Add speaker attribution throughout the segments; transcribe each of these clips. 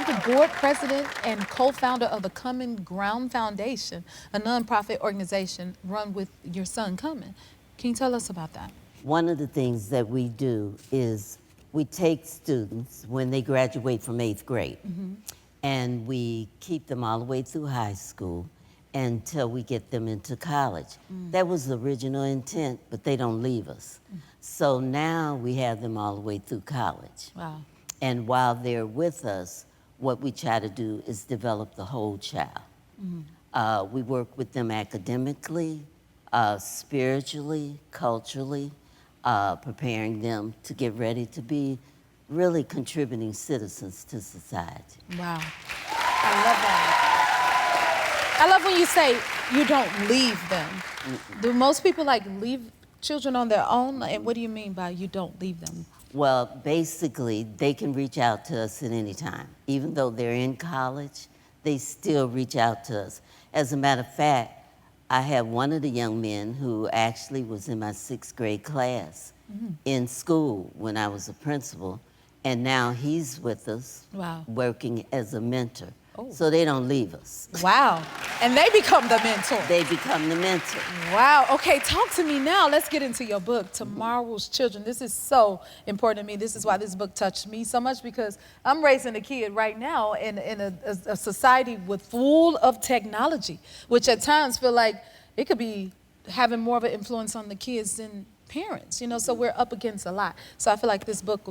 Speaker 1: the board president and co-founder of the Common Ground Foundation, a nonprofit organization run with your son, Common. Can you tell us about that?
Speaker 2: One of the things that we do is we take students when they graduate from 8th grade, and we keep them all the way through high school until we get them into college. That was the original intent, but they don't leave us. So now we have them all the way through college.
Speaker 1: Wow.
Speaker 2: And while they're with us, what we try to do is develop the whole child. We work with them academically, spiritually, culturally, preparing them to get ready to be really contributing citizens to society.
Speaker 1: Wow. I love that. I love when you say you don't leave them. Do most people leave children on their own? And what do you mean by you don't leave them?
Speaker 2: Well, basically, they can reach out to us at any time. Even though they're in college, they still reach out to us. As a matter of fact, I have one of the young men who actually was in my 6th grade class in school when I was a principal, and now he's with us working as a mentor. So they don't leave us.
Speaker 1: Wow. And they become the mentor.
Speaker 2: They become the mentor.
Speaker 1: Wow. Okay, talk to me now. Let's get into your book, Tomorrow's Children. This is so important to me. This is why this book touched me so much, because I'm raising a kid right now in a society full of technology, which at times feel like it could be having more of an influence on the kids than parents, so we're up against a lot. So I feel like this book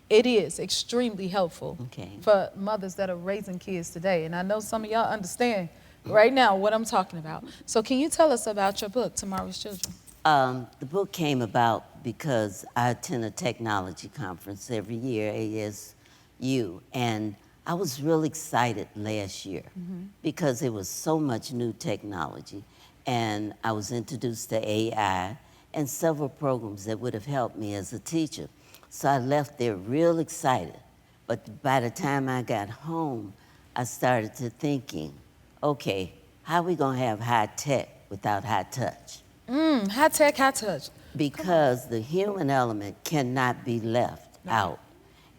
Speaker 1: it is extremely helpful for mothers that are raising kids today. And I know some of y'all understand right now what I'm talking about. So can you tell us about your book, Tomorrow's Children?
Speaker 2: The book came about because I attend a technology conference every year, ASU, and I was really excited last year because there was so much new technology, and I was introduced to AI and several programs that would have helped me as a teacher. So I left there real excited. But by the time I got home, I started to thinking, okay, how are we gonna have high tech without high touch?
Speaker 1: High tech, high touch.
Speaker 2: Because the human element cannot be left out.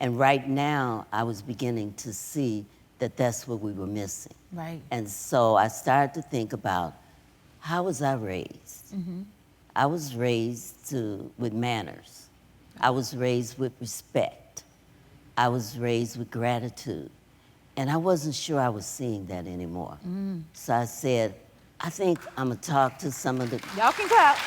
Speaker 2: And right now, I was beginning to see that that's what we were missing.
Speaker 1: Right.
Speaker 2: And so I started to think about, how was I raised? I was raised with manners. I was raised with respect. I was raised with gratitude. And I wasn't sure I was seeing that anymore. So I said, I think I'm gonna talk to some of the...
Speaker 1: Y'all can clap.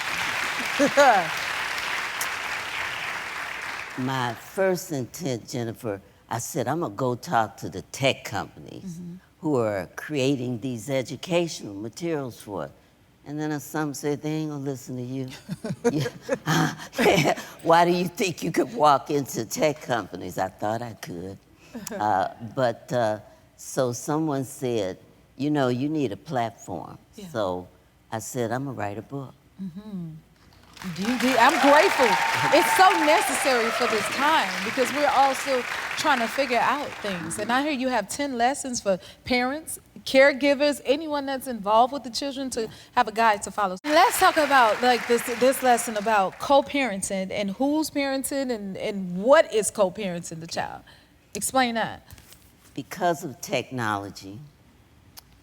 Speaker 2: My first intent, Jennifer, I said, I'm gonna go talk to the tech companies who are creating these educational materials for it. And then some said, they ain't gonna listen to you. Why do you think you could walk into tech companies? I thought I could. So someone said, you need a platform. So I said, I'm gonna write a book.
Speaker 1: I'm grateful. It's so necessary for this time because we're all still trying to figure out things. And I hear you have 10 lessons for parents, caregivers, anyone that's involved with the children to have a guide to follow. Let's talk about this lesson about co-parenting and who's parenting and what is co-parenting the child. Explain that.
Speaker 2: Because of technology,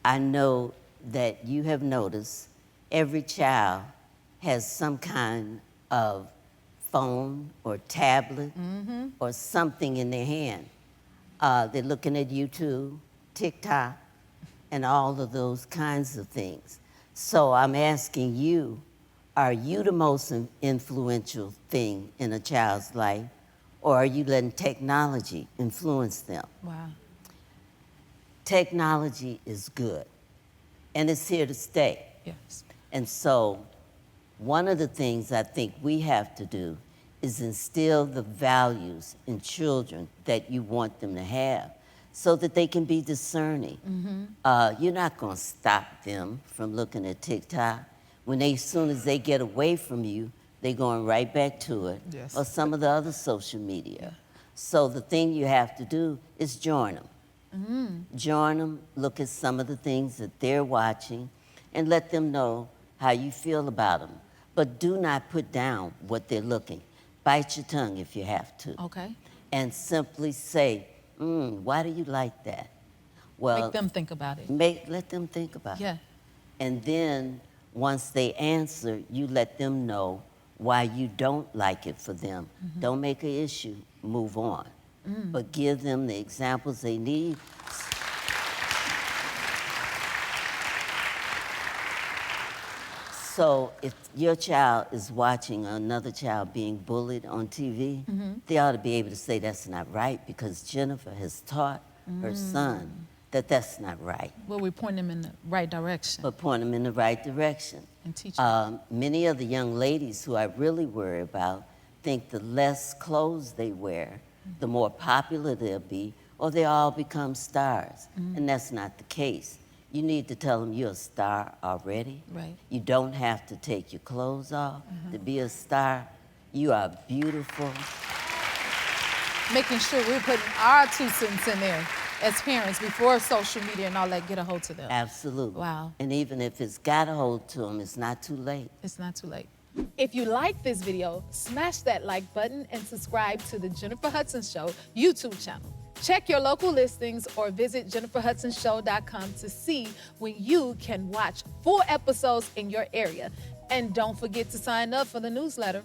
Speaker 2: I know that you have noticed every child has some kind of phone or tablet or something in their hand. They're looking at YouTube, TikTok, and all of those kinds of things. So I'm asking you, are you the most influential thing in a child's life, or are you letting technology influence them?
Speaker 1: Wow.
Speaker 2: Technology is good, and it's here to stay.
Speaker 1: Yes.
Speaker 2: And so one of the things I think we have to do is instill the values in children that you want them to have so that they can be discerning. You're not gonna stop them from looking at TikTok. As soon as they get away from you, they're going right back to it, or some of the other social media. So the thing you have to do is join them. Join them, look at some of the things that they're watching, and let them know how you feel about them. But do not put down what they're looking. Bite your tongue if you have to.
Speaker 1: Okay.
Speaker 2: And simply say, Why do you like that? Well,
Speaker 1: Make them think about it.
Speaker 2: let them think about it.
Speaker 1: Yeah.
Speaker 2: And then once they answer, you let them know why you don't like it for them. Don't make an issue, move on. But give them the examples they need. So if your child is watching another child being bullied on TV, they ought to be able to say that's not right because Jennifer has taught her son that that's not right.
Speaker 1: Well, we point them in the right direction
Speaker 2: But point them in the right direction.
Speaker 1: and teach them.
Speaker 2: Many of the young ladies who I really worry about think the less clothes they wear, the more popular they'll be, or they all become stars. And that's not the case. You need to tell them you're a star already.
Speaker 1: Right.
Speaker 2: You don't have to take your clothes off to be a star. You are beautiful.
Speaker 1: Making sure we're putting our 2 cents in there as parents before social media and all that get a hold to them.
Speaker 2: Absolutely.
Speaker 1: Wow.
Speaker 2: And even if it's got a hold to them, it's not too late.
Speaker 1: It's not too late. If you like this video, smash that like button and subscribe to the Jennifer Hudson Show YouTube channel. Check your local listings or visit jenniferhudsonshow.com to see when you can watch full episodes in your area. And don't forget to sign up for the newsletter.